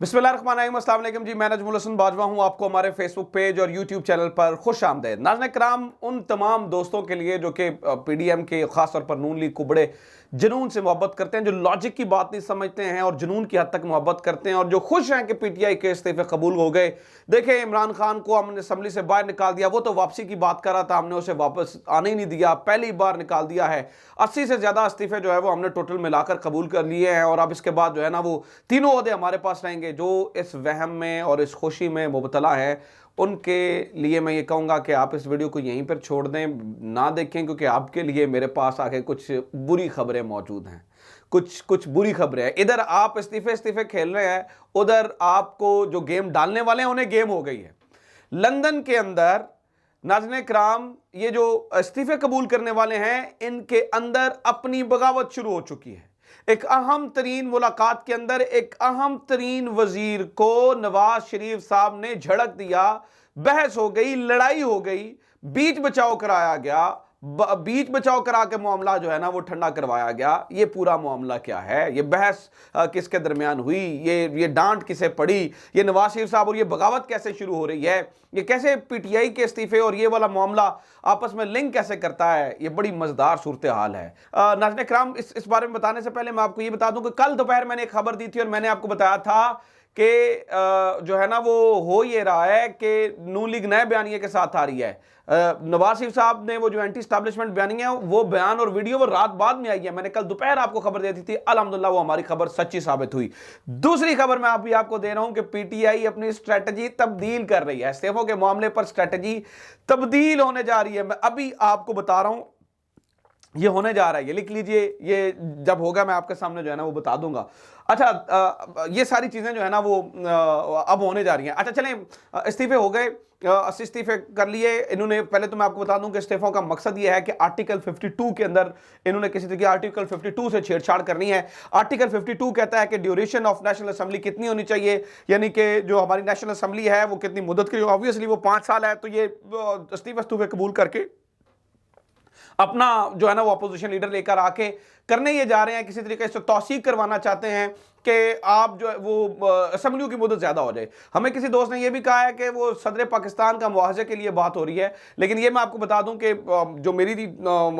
बिस्मिल्लाहिर्रहमानिर्रहीम, अस्सलाम वालेकुम जी। मैं नजमुल हसन बाजवा हूँ। आपको हमारे फेसबुक पेज और यूट्यूब चैनल पर खुश आमदेद। नाज़रीन किराम, उन तमाम दोस्तों के लिए जो कि पीडीएम के खासतौर पर नून लीग को बड़े जुनून से मोहब्बत करते हैं, जो लॉजिक की बात नहीं समझते हैं और जुनून की हद तक मोहब्बत करते हैं और जो खुश हैं कि पीटीआई के इस्तीफे कबूल हो गए। देखें, इमरान खान को हमने असम्बली से बाहर निकाल दिया, वो तो वापसी की बात कर रहा था, हमने उसे वापस आने ही नहीं दिया, पहली बार निकाल दिया है। 80 से ज़्यादा इस्तीफे जो है वो हमने टोटल मिलाकर कबूल कर लिए हैं और अब इसके बाद जो है ना वो तीनों ओहदे हमारे पास रहेंगे। जो इस वहम में और इस खुशी में मुबतला है, उनके लिए मैं ये कहूँगा कि आप इस वीडियो को यहीं पर छोड़ दें, ना देखें, क्योंकि आपके लिए मेरे पास आके कुछ बुरी खबरें मौजूद हैं। कुछ बुरी खबरें हैं। इधर आप इस्तीफे खेल रहे हैं, उधर आपको जो गेम डालने वाले हैं उन्हें गेम हो गई है। लंदन के अंदर नाज़रीन किराम, ये जो इस्तीफे कबूल करने वाले हैं, इनके अंदर अपनी बगावत शुरू हो चुकी है। एक अहम तरीन मुलाकात के अंदर एक अहम तरीन वजीर को नवाज शरीफ साहब ने झड़क दिया, बहस हो गई, लड़ाई हो गई, बीच बचाव कराया गया, बीच बचाव करा के मामला जो है ना वो ठंडा करवाया गया। ये पूरा मामला क्या है? ये बहस किसके दरमियान हुई? ये डांट किसे पड़ी? ये नवाज शरीफ साहब और ये बगावत कैसे शुरू हो रही है? ये कैसे पीटीआई के इस्तीफे और ये वाला मामला आपस में लिंक कैसे करता है? ये बड़ी मजेदार सूरत हाल है। नाज़रीन किराम, इस बारे में बताने से पहले मैं आपको ये बता दूं कि कल दोपहर मैंने एक खबर दी थी और मैंने आपको बताया था कि जो है ना वो हो ये रहा है कि नून लीग नए बयानिए के साथ आ रही है। नवाज शरीफ साहब ने वो जो एंटी स्टैब्लिशमेंट बयानिया है, वो बयान और वीडियो वो रात बाद में आई है। मैंने कल दोपहर आपको खबर दे दी थी, अल्हम्दुलिल्लाह वो हमारी खबर सच्ची साबित हुई। दूसरी खबर मैं अभी आपको दे रहा हूं कि पीटीआई अपनी स्ट्रेटजी तब्दील कर रही है। इस्तीफों के मामले पर स्ट्रेटजी तब्दील होने जा रही है। मैं अभी आपको बता रहा हूं, ये होने जा रहा है, ये लिख लीजिए। ये जब होगा मैं आपके सामने जो है ना वो बता दूंगा। अच्छा, ये सारी चीजें जो है ना वो अब होने जा रही हैं। अच्छा चलें, इस्तीफे हो गए, 80 इस्तीफे कर लिए इन्होंने। पहले तो मैं आपको बता दूं कि इस्तीफों का मकसद ये है कि आर्टिकल 52 के अंदर इन्होंने किसी तरीके आर्टिकल 52 से छेड़छाड़ करनी है। आर्टिकल 52 कहता है कि ड्यूरेशन ऑफ नेशनल असेंबली कितनी होनी चाहिए, यानी कि जो हमारी नेशनल असेंबली है वो कितनी मुद्दत की। ऑब्वियसली वो 5 साल है, तो ये इस्तीफे कबूल करके अपना जो है ना वो अपोजिशन लीडर लेकर आके करने ये जा रहे हैं, किसी तरीके से तौसीक करवाना चाहते हैं कि आप जो है वो असेंबलियों की मुद्दत ज़्यादा हो जाए। हमें किसी दोस्त ने यह भी कहा है कि वो सदर पाकिस्तान का मुआवजे के लिए बात हो रही है, लेकिन ये मैं आपको बता दूं कि जो मेरी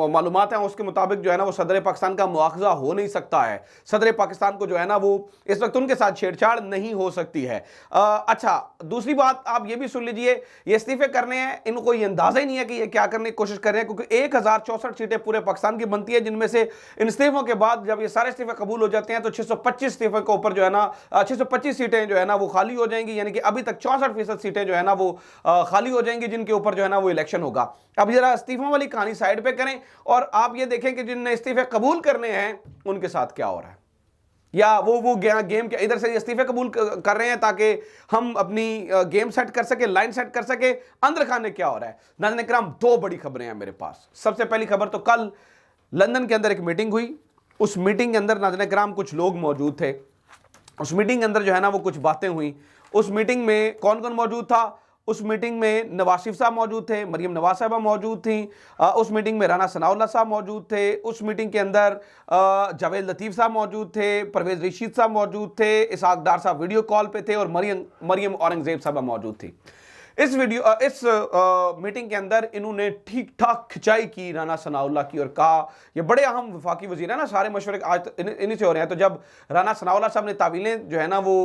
मालूमात हैं उसके मुताबिक जो है ना वो सदर पाकिस्तान का मुआवजा हो नहीं सकता है। सदर पाकिस्तान को जो है ना वो इस वक्त उनके साथ छेड़छाड़ नहीं हो सकती है। अच्छा, दूसरी बात आप ये भी सुन लीजिए, ये इस्तीफे करने हैं, इनको ये अंदाजा ही नहीं है कि ये क्या करने की कोशिश कर रहे हैं, क्योंकि 1064 सीटें पूरे पाकिस्तान की बनती है, जिनमें से इन इस्तीफों के बाद जब ये सारे इस्तीफे कबूल हो जाते हैं तो 625 इस्तीफे के ऊपर जो है ना 625 सीटें जो है ना वो खाली हो जाएंगी, यानी कि अभी तक 64% सीटें जो है ना वो खाली हो जाएंगी, जिनके ऊपर जो है ना वो इलेक्शन होगा। अब जरा इस्तीफों वाली कहानी साइड पे करें और आप ये देखें कि जिनने इस्तीफे कबूल करने हैं उनके साथ क्या हो रहा है, या वो गेम के इधर से इस्तीफे कबूल कर रहे हैं ताकि हम अपनी गेम सेट कर सके, लाइन सेट कर सके। अंदर खाने क्या हो रहा है? नाज़रीन किराम, 2 बड़ी खबरें हैं मेरे पास। सबसे पहली खबर तो कल लंदन के अंदर एक मीटिंग हुई। उस मीटिंग के अंदर नाज़रीन किराम कुछ लोग मौजूद थे। उस मीटिंग के अंदर जो है ना वो कुछ बातें हुई। उस मीटिंग में कौन कौन मौजूद था? उस मीटिंग में नवाज शरीफ साहब मौजूद थे, मरियम नवाज साहबा मौजूद थी, उस मीटिंग में राना सनाउल्लाह साहब मौजूद थे, उस मीटिंग के अंदर जावेद लतीफ़ साहब मौजूद थे, परवेज़ रशीद साहब मौजूद थे, इसहाक डार साहब वीडियो कॉल पे थे और मरियम औरंगजेब साहबा मौजूद थी। इस मीटिंग के अंदर इन्होंने ठीक ठाक खिंचाई की राना सनाउल्लाह की और कहा, ये बड़े अहम वफाकी वजीर है ना, सारे मशवरे आज इन्हीं से हो रहे हैं। तो जब राना सनाउल्लाह साहब ने तावीलें जो है ना वो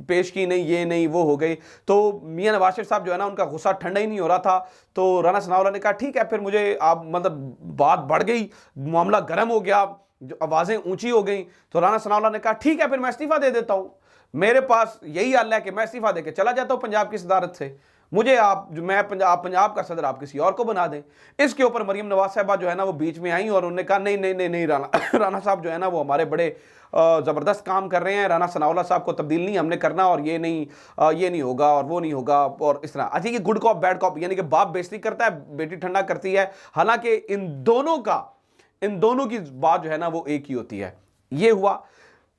पेश की, नहीं ये नहीं वो हो गई, तो मियां नवाज शरीफ साहब जो है ना उनका गुस्सा ठंडा ही नहीं हो रहा था। तो राना सनाउल्लाह ने कहा ठीक है, फिर मुझे आप मतलब बात बढ़ गई, मामला गर्म हो गया, जो आवाज़ें ऊंची हो गई। तो राना सनाउल्लाह ने कहा ठीक है, फिर मैं इस्तीफा दे देता हूँ, मेरे पास यही हल है कि मैं इस्तीफा देके चला जाता हूं पंजाब की सदारत से, मुझे पंजाब का सदर आप किसी और को बना दें। इसके ऊपर मरियम नवाज साहबा जो है ना वो बीच में आई और उन्होंने कहा नहीं नहीं नहीं नहीं, राना साहब जो है ना वो हमारे बड़े ज़बरदस्त काम कर रहे हैं, राना सनाउल्लाह साहब को तब्दील नहीं हमने करना, और ये नहीं होगा और वो नहीं होगा और इस तरह। अच्छा, ये गुड कॉप बैड कॉप, यानी कि बाप बेइज्जती करता है, बेटी ठंडा करती है। हालांकि इन दोनों की बात जो है ना वो एक ही होती है। ये हुआ,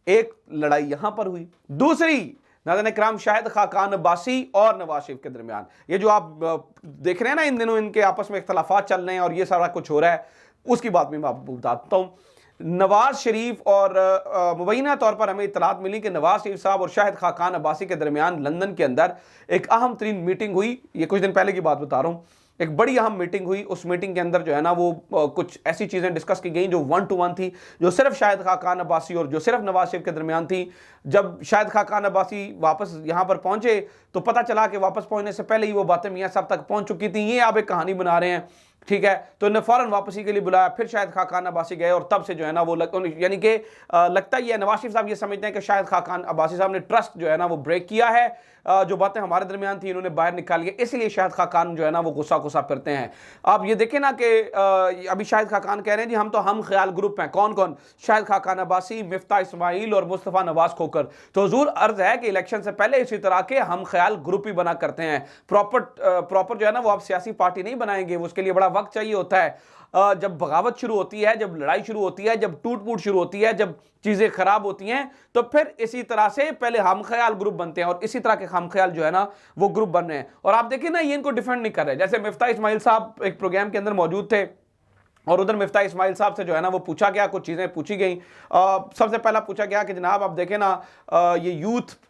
एक लड़ाई यहां पर हुई। दूसरी नाज़रीन किराम, शाहिद खाकान अब्बासी और नवाज शरीफ के दरमियान, ये जो आप देख रहे हैं ना इन दिनों इनके आपस में इख्तलाफात चल रहे हैं और ये सारा कुछ हो रहा है, उसकी बात भी मैं आपको बताता हूं। नवाज शरीफ और मुबैना तौर पर हमें इतलात मिली कि नवाज शरीफ साहब और शाहिद खाकान अब्बासी के दरमियान लंदन के अंदर एक अहम तरीन मीटिंग हुई। ये कुछ दिन पहले की बात बता रहा हूँ। एक बड़ी अहम मीटिंग हुई। उस मीटिंग के अंदर जो है ना वो कुछ ऐसी चीज़ें डिस्कस की गई जो 1 to 1 थी, जो सिर्फ शाहिद खाकान अब्बासी और जो सिर्फ नवाज शरीफ के दरमियान थी। जब शाहिद खाकान अब्बासी वापस यहाँ पर पहुंचे तो पता चला कि वापस पहुंचने से पहले ही वो बातें मियां साहब तक पहुंच चुकी थी। ये आप एक कहानी बना रहे हैं, ठीक है। तो इन्हें फौरन वापसी के लिए बुलाया, फिर शाहिद खाकान अब्बासी गए और तब से जो है ना वो यानी कि लगता ही है नवाज शरीफ साहब ये समझते हैं कि शाहिद खाकान अब्बासी साहब ने ट्रस्ट जो है ना वो ब्रेक किया है। जो बातें हमारे दरमियान थी इन्होंने बाहर निकाली है, इसलिए शाहिद खाकान जो है ना वो गुस्सा गुस्सा फिरते हैं। आप ये देखें ना कि अभी शाहिद खाकान कह रहे हैं जी हम ख्याल ग्रुप हैं। कौन कौन? शाहिद खाकान अब्बासी, मिफ्ता इस्माइल और मुस्तफ़ा नवाज खोकर। तो हुजूर अर्ज है कि इलेक्शन से पहले इसी तरह के हम ख्याल ग्रुप ही बना करते हैं। प्रॉपर जो है ना वो आप सियासी पार्टी नहीं बनाएंगे, उसके लिए बड़ा वक्त चाहिए होता है। जब बगावत शुरू होती है, जब लड़ाई शुरू होती है, जब टूट फूट शुरू होती है, जब चीजें खराब होती हैं, तो फिर इसी तरह से पहले हम ख्याल ग्रुप बनते हैं और इसी तरह के हम ख्याल जो है ना वो ग्रुप बन रहे हैं। और आप देखिए ना, ये इनको डिफेंड नहीं कर रहे। जैसे मिफ्ता इस्माइल साहब एक प्रोग्राम के अंदर मौजूद थे और उधर मिफ्ता इस्माइल साहब से जो है ना वो पूछा गया, कुछ चीज़ें पूछी गई। सबसे पहला पूछा गया कि जनाब आप देखें ना, ये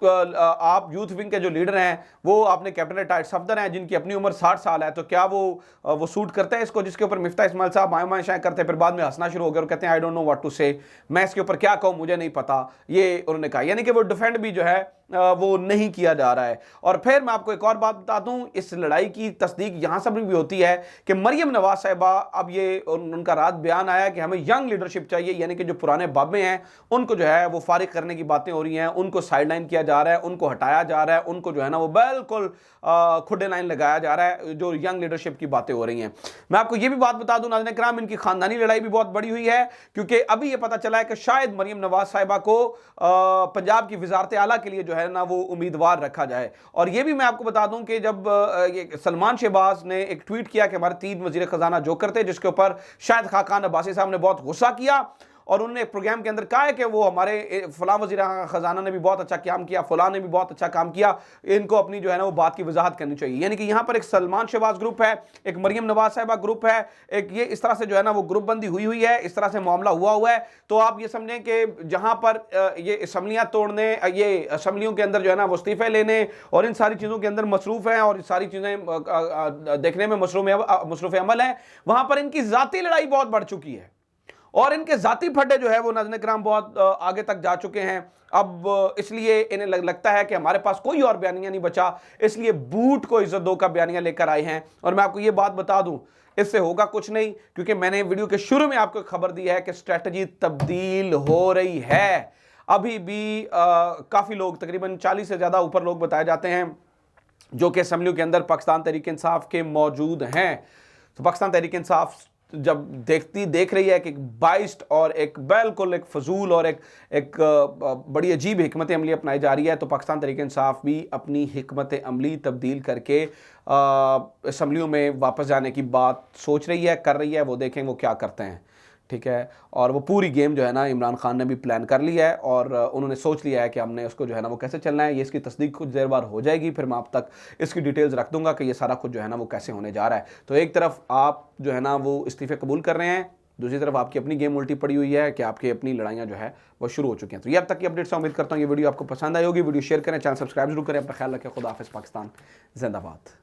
आप यूथ विंग के जो लीडर हैं वो आपने कैप्टन रिटायर्ड सफदर हैं जिनकी अपनी उम्र 60 साल है, तो क्या वो सूट करते हैं इसको? जिसके ऊपर मिफ्ता इस्माइल साहब माए शाए करते हैं, फिर बाद में हंसना शुरू हो गया और कहते हैं I don't know what to say, मैं इसके ऊपर क्या कहूँ, मुझे नहीं पता। ये उन्होंने कहा, यानी कि वो डिफेंड भी जो है वो नहीं किया जा रहा है। और फिर मैं आपको एक और बात बता दूं, इस लड़ाई की तस्दीक यहां सब भी होती है कि मरियम नवाज साहिबा, अब ये उनका रात बयान आया कि हमें यंग लीडरशिप चाहिए, यानी कि जो पुराने बाबे हैं उनको जो है वो फारिग करने की बातें हो रही हैं, उनको साइडलाइन किया जा रहा है, उनको हटाया जा रहा है, उनको जो है ना वो बिल्कुल खुडे लाइन लगाया जा रहा है। जो यंग लीडरशिप की बातें हो रही हैं, मैं आपको ये भी बात बता दूं नाज़रीन किराम, इनकी खानदानी लड़ाई भी बहुत बड़ी हुई है, क्योंकि अभी ये पता चला है कि शायद मरियम नवाज साहिबा को पंजाब की वजारत आला के लिए जो है ना वो उम्मीदवार रखा जाए। और ये भी मैं आपको बता दूं कि जब सलमान शहबाज ने एक ट्वीट किया कि हमारे 3 वजीर खजाना जोकर थे, जिसके ऊपर शाहिद खाकान अब्बासी साहब ने बहुत गुस्सा किया और उन्होंने एक प्रोग्राम के अंदर कहा है कि वो हमारे फलां वजीर खजाना ने भी बहुत अच्छा काम किया, फलां ने भी बहुत अच्छा काम किया, इनको अपनी जो है ना वो बात की वजाहत करनी चाहिए। यानी कि यहाँ पर एक सलमान शहबाज ग्रुप है, एक मरियम नवाज साहिबा ग्रुप है, एक ये इस तरह से जो है ना वो ग्रुप बंदी हुई है, इस तरह से मामला हुआ है। तो आप ये समझें कि जहाँ पर ये असम्बलियाँ तोड़ने, ये असम्बलियों के अंदर जो है ना वो इस्तीफे लेने और इन सारी चीज़ों के अंदर मसरूफ़ हैं और सारी चीज़ें देखने में मसरूफ़ अमल है, वहाँ पर इनकी ज़ाती लड़ाई बहुत बढ़ चुकी है और इनके जाती फड्डे जो है वो नाज़रीन किराम बहुत आगे तक जा चुके हैं। अब इसलिए इन्हें लगता है कि हमारे पास कोई और बयानिया नहीं बचा, इसलिए बूट को इज्जत दो का बयानिया लेकर आए हैं। और मैं आपको ये बात बता दूं, इससे होगा कुछ नहीं, क्योंकि मैंने वीडियो के शुरू में आपको खबर दी है कि स्ट्रेटजी तब्दील हो रही है। अभी भी काफ़ी लोग, तकरीबन 40 से ज़्यादा ऊपर लोग बताए जाते हैं जो कि असम्बलियों के अंदर पाकिस्तान तहरीक इंसाफ के मौजूद हैं। तो पाकिस्तान तहरीक इंसाफ जब देख रही है कि बाइस्ड और एक बिल्कुल एक फजूल और एक बड़ी अजीब हिकमत अमली अपनाई जा रही है, तो पाकिस्तान तहरीक इंसाफ भी अपनी हिकमत अमली तब्दील करके असम्बलियों में वापस जाने की बात सोच रही है, कर रही है। वो देखें वो क्या करते हैं, ठीक है। और वो पूरी गेम जो है ना इमरान खान ने भी प्लान कर लिया है और उन्होंने सोच लिया है कि हमने उसको जो है ना वो कैसे चलना है। ये इसकी तस्दीक कुछ देर बाद हो जाएगी, फिर मैं आप तक इसकी डिटेल्स रख दूंगा कि ये सारा कुछ जो है ना वो कैसे होने जा रहा है। तो एक तरफ आप जो है ना वो इस्तीफे कबूल कर रहे हैं, दूसरी तरफ आपकी अपनी गेम उल्टी पड़ी हुई है कि आपकी अपनी लड़ाइयाँ जो है वो शुरू हो चुकी हैं। तो ये अब तक की अपडेट से उम्मीद करता हूँ ये वीडियो आपको पसंद आई होगी। वीडियो शेयर करें, चैनल सब्सक्राइब जरूर करें। अपना ख्याल रखें। खुदा हाफिज़। पाकिस्तान जिंदाबाद।